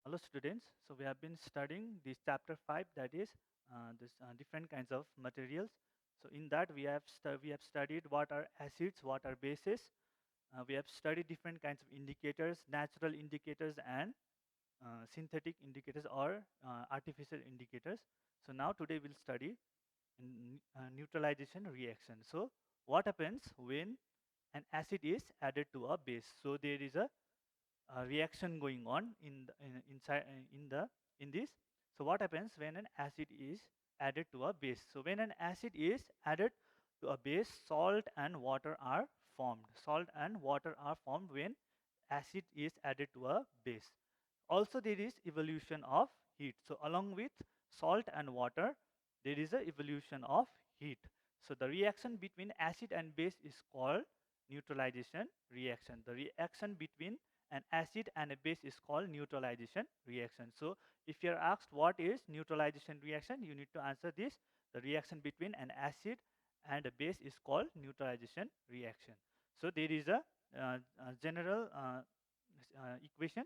Hello students, so we have been studying this chapter 5, that is this different kinds of materials. So in that we have studied what are acids, what are bases. We have studied different kinds of indicators, natural indicators and synthetic indicators or artificial indicators. So now today we'll study neutralization reaction. So what happens when an acid is added to a base? So there is a reaction going on inside in this. So what happens when an acid is added to a base? So when an acid is added to a base, salt and water are formed. Salt and water are formed when acid is added to a base. Also there is evolution of heat. So along with salt and water, there is a evolution of heat. So the reaction between acid and base is called neutralization reaction. The reaction between an acid and a base is called neutralization reaction. So if you're asked what is neutralization reaction, you need to answer this. The reaction between an acid and a base is called neutralization reaction. So there is a general equation.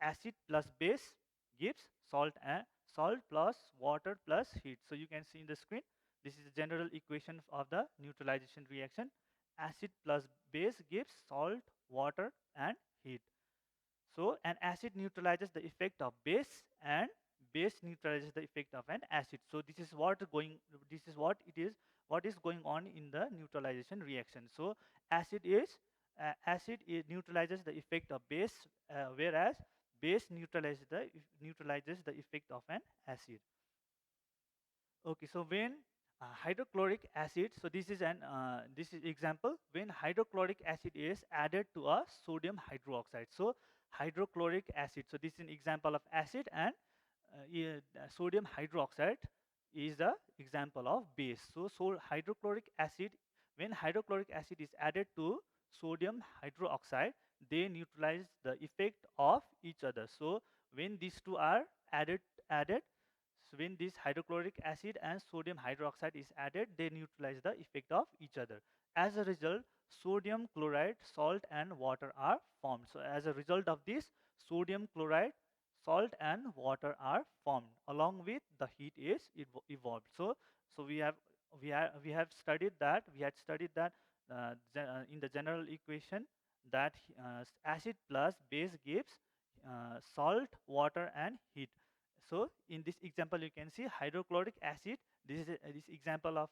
Acid plus base gives salt, and salt plus water plus heat. So you can see in the screen, this is the general equation of the neutralization reaction. Acid plus base gives salt, water and heat. So an acid neutralizes the effect of base and base neutralizes the effect of an acid. So this is what is going on in the neutralization reaction. So acid is acid neutralizes the effect of base, whereas base neutralizes the effect of an acid. Okay, so when hydrochloric acid, so this is example when hydrochloric acid is added to a sodium hydroxide. So hydrochloric acid, so this is an example of acid, and sodium hydroxide is the example of base. So hydrochloric acid, when hydrochloric acid is added to sodium hydroxide, they neutralize the effect of each other. So when these two are added, so when this hydrochloric acid and sodium hydroxide is added, they neutralize the effect of each other. As a result, sodium chloride, salt and water are formed. So as a result of this, sodium chloride, salt and water are formed. Along with the heat is evolved. So we have studied that in the general equation that acid plus base gives salt, water and heat. So in this example, you can see hydrochloric acid. This example of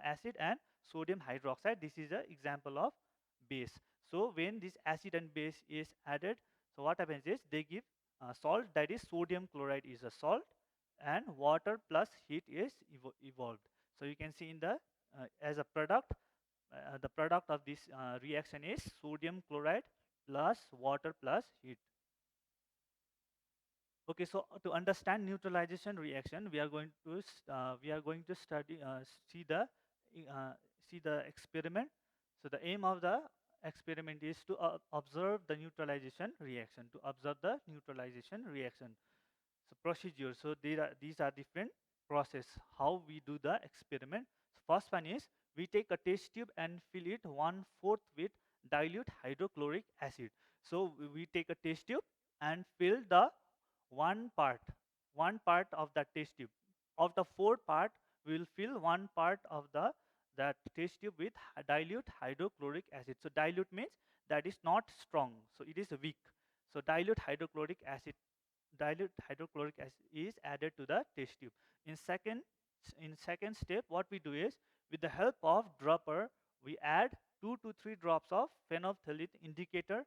acid, and sodium hydroxide. This is an example of base. So when this acid and base is added, so what happens is they give salt. That is sodium chloride is a salt, and water plus heat is evolved. So you can see in the as a product, the product of this reaction is sodium chloride plus water plus heat. Okay, so to understand neutralization reaction, we are going to study see the experiment. So the aim of the experiment is to observe the neutralization reaction. To observe the neutralization reaction. So procedure. So these are different process how we do the experiment. So first one is we take a test tube and fill it 1/4 with dilute hydrochloric acid. So we take a test tube and fill the one part, one part of the test tube. Of the four part, we will fill one part of the that test tube with dilute hydrochloric acid. So dilute means that is not strong. So it is weak. So dilute hydrochloric acid is added to the test tube. In second step, what we do is with the help of dropper, we add 2 to 3 drops of phenolphthalein indicator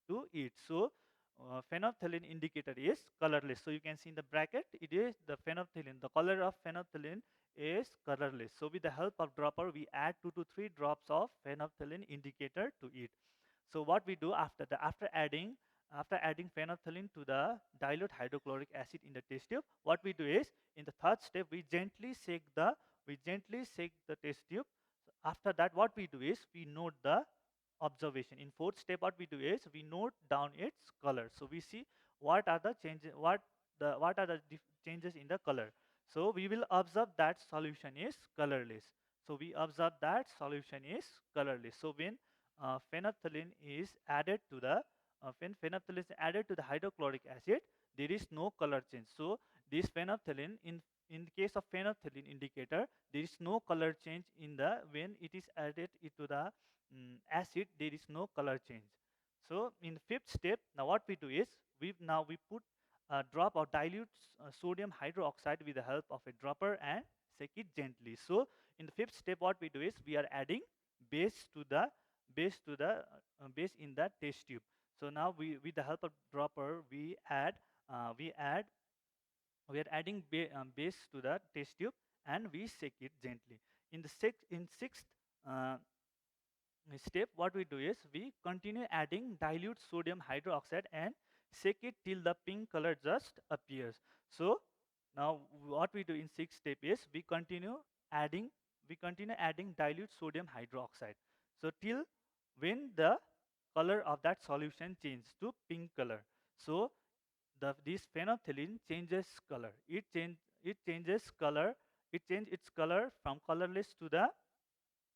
to it. So phenolphthalein indicator is colorless. So you can see in the bracket, it is the phenolphthalein. The color of phenolphthalein is colorless. So with the help of dropper, we add 2 to 3 drops of phenolphthalein indicator to it. So what we do after adding phenolphthalein to the dilute hydrochloric acid in the test tube, what we do is in the third step we gently shake the test tube. So after that, what we do is we note the observation. In fourth step, what we do is we note down its color. So we see what are the changes, what are the changes in the color. So we will observe that solution is colorless. So we observe that solution is colorless. So when phenolphthalein is added to the when phenolphthalein is added to the hydrochloric acid, there is no color change. So this phenolphthalein, in the case of phenolphthalein indicator, there is no color change in the when it is added into the acid, there is no color change. So in the fifth step, now what we do is we put a drop or dilute sodium hydroxide with the help of a dropper and shake it gently. So in the fifth step, what we do is we are adding base to the base in that test tube. So now we, with the help of dropper, we add we are adding base to the test tube and we shake it gently. In sixth uh, step, what we do is we continue adding dilute sodium hydroxide and shake it till the pink color just appears. So now what we do in sixth step is adding we continue adding dilute sodium hydroxide. So till when the color of that solution changes to pink color. So this phenolphthalein changes color. It changes color. It changes its color from colorless to the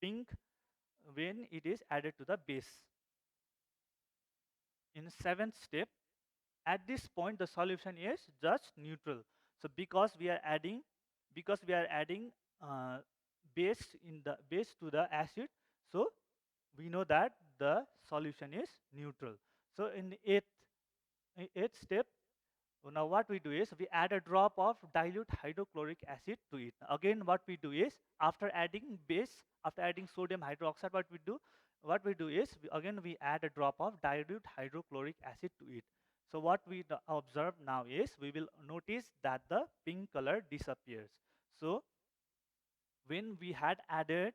pink when it is added to the base. In seventh step, at this point the solution is just neutral. So because we are adding uh, base to the acid, so we know that the solution is neutral. So in the eighth step, now what we do is we add a drop of dilute hydrochloric acid to it. Again, what we do is after adding sodium hydroxide, what we do is again we add a drop of dilute hydrochloric acid to it. So what we observe now is we will notice that the pink color disappears. So when we had added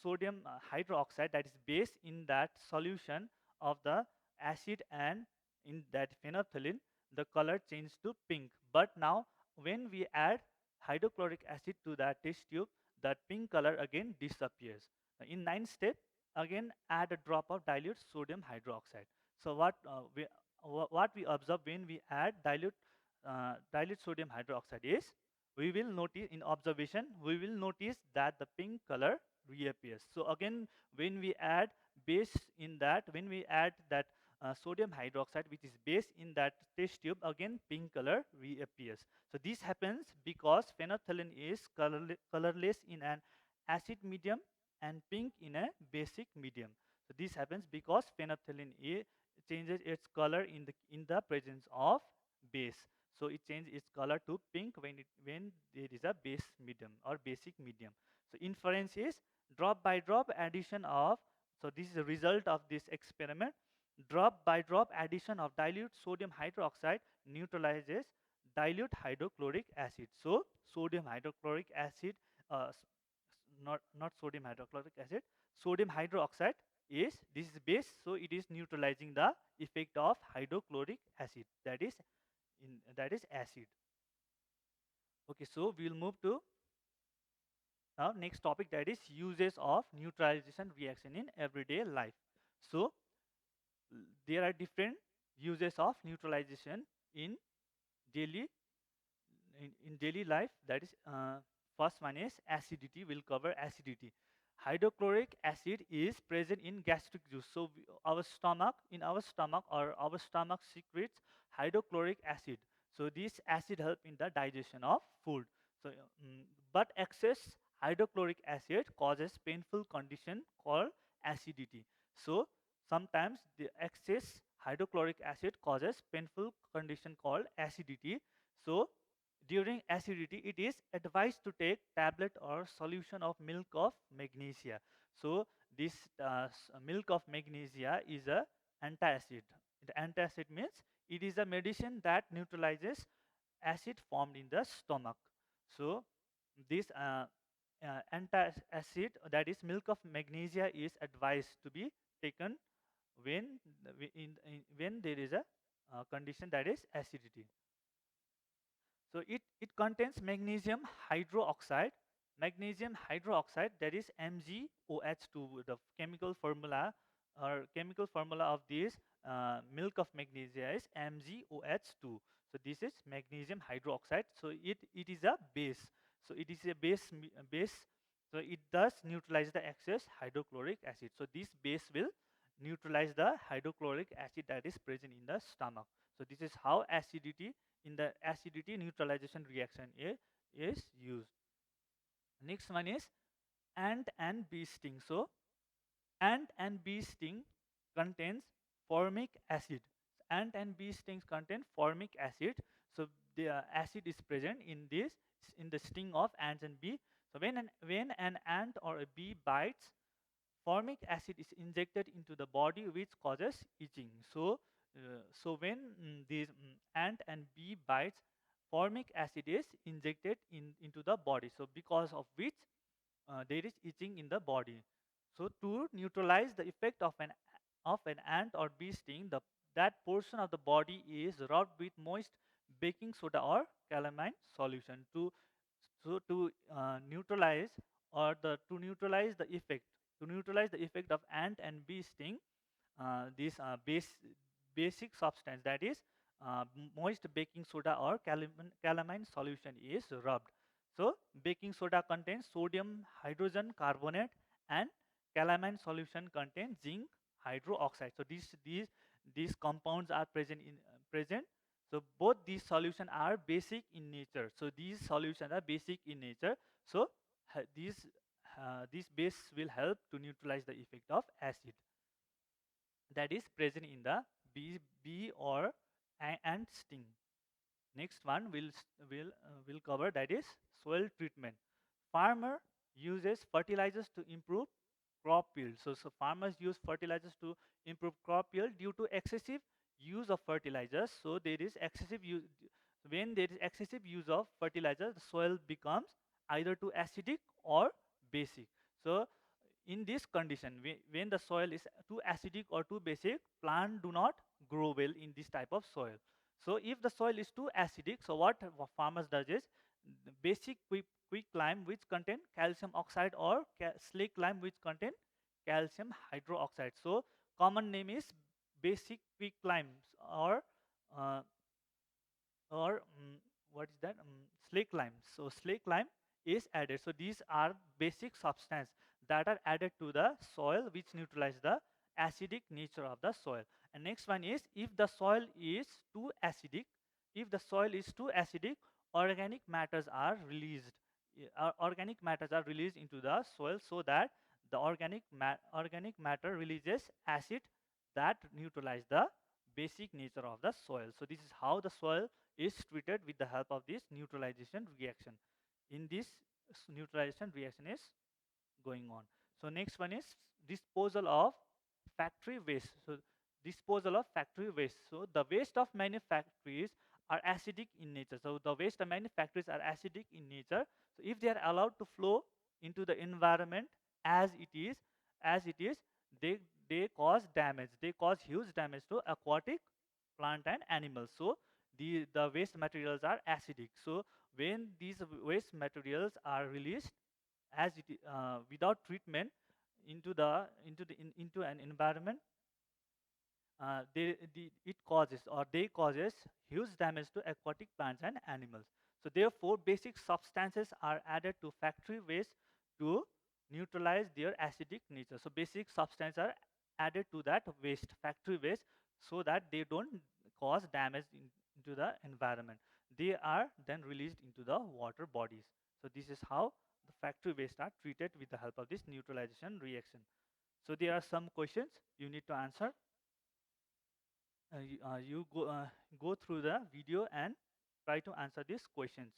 sodium hydroxide, that is base, in that solution of the acid and in that phenolphthalein, the color changed to pink. But now when we add hydrochloric acid to that test tube, that pink color again disappears. In ninth step, again add a drop of dilute sodium hydroxide. So what we observe when we add dilute sodium hydroxide is we will notice in observation, we will notice that the pink color reappears. So again, when we add when we add that sodium hydroxide, which is base in that test tube, again pink color reappears. So this happens because phenolphthalein is colorless in an acid medium and pink in a basic medium. So this happens because phenolphthalein changes its color in the presence of base. So it changes its color to pink when there is a base medium or basic medium. So inference is drop by drop addition of, so this is a result of this experiment. Drop by drop addition of dilute sodium hydroxide neutralizes dilute hydrochloric acid. So sodium hydrochloric acid, not sodium hydrochloric acid, sodium hydroxide is, this is base, so it is neutralizing the effect of hydrochloric acid, that is acid. Okay, so we'll move to now next topic, that is uses of neutralization reaction in everyday life. So there are different uses of neutralization in daily in daily life. That is first one is acidity. We'll cover acidity. Hydrochloric acid is present in gastric juice. So our stomach or our stomach secretes hydrochloric acid. So this acid help in the digestion of food. So but excess hydrochloric acid causes painful condition called acidity. So sometimes the excess hydrochloric acid causes painful condition called acidity. So during acidity, it is advised to take tablet or solution of milk of magnesia. So this milk of magnesia is a antacid. The antacid means it is a medicine that neutralizes acid formed in the stomach. So this antacid, that is milk of magnesia, is advised to be taken when when there is a condition, that is acidity. So it contains magnesium hydroxide. Magnesium hydroxide, that is MgOH2. The chemical formula of this milk of magnesia is MgOH2. So this is magnesium hydroxide. So it is a base. So it is a base. So it does neutralize the excess hydrochloric acid. So this base will neutralize the hydrochloric acid that is present in the stomach. So this is how acidity in the acidity neutralization reaction is used. Next one is ant and bee sting. So ant and bee sting contains formic acid. Ant and bee stings contain formic acid. So the acid is present in this in the sting of ants and bee. So when an ant or a bee bites, formic acid is injected into the body, which causes itching. So when these ant and bee bites, formic acid is injected into the body. So because of which there is itching in the body. So to neutralize the effect of an ant or bee sting, that portion of the body is rubbed with moist baking soda or calamine solution to neutralize to neutralize the effect of ant and bee sting. This basic substance, that is moist baking soda or calamine solution, is rubbed. So baking soda contains sodium hydrogen carbonate and calamine solution contains zinc hydroxide. So these compounds are present. So both these solutions are basic in nature. So these solutions are basic in nature. So ha- these this base will help to neutralize the effect of acid that is present in the bee or ant sting. Next one will cover, that is soil treatment. Farmer uses fertilizers to improve crop yield. So farmers use fertilizers to improve crop yield due to excessive use of fertilizers. So there is excessive use. When there is excessive use of fertilizer, the soil becomes either too acidic or basic. So in this condition, when the soil is too acidic or too basic, plant do not grow well in this type of soil. So if the soil is too acidic, so what farmers does is the basic quick lime which contain calcium oxide or slake lime which contain calcium hydroxide. So common name is basic quick limes uh, or what is that, slake lime. So slake lime is added. So these are basic substance that are added to the soil which neutralize the acidic nature of the soil. And next one is, if the soil is too acidic, organic matters are released. Organic matters are released into the soil, so that the organic matter releases acid that neutralize the basic nature of the soil. So this is how the soil is treated with the help of this neutralization reaction. In this neutralization reaction is going on. So next one is disposal of factory waste. So disposal of factory waste. So the waste of many factories are acidic in nature. So the waste of many factories are acidic in nature. So if they are allowed to flow into the environment as it is, as it is, they cause damage. They cause huge damage to aquatic plant and animals. So the waste materials are acidic. So when these waste materials are released without treatment into an environment, they causes huge damage to aquatic plants and animals. So therefore basic substances are added to factory waste to neutralize their acidic nature. So basic substances are added to that waste, factory waste, so that they don't cause damage into the environment. They are then released into the water bodies. So this is how the factory waste are treated with the help of this neutralization reaction. So there are some questions you need to answer. You go through the video and try to answer these questions.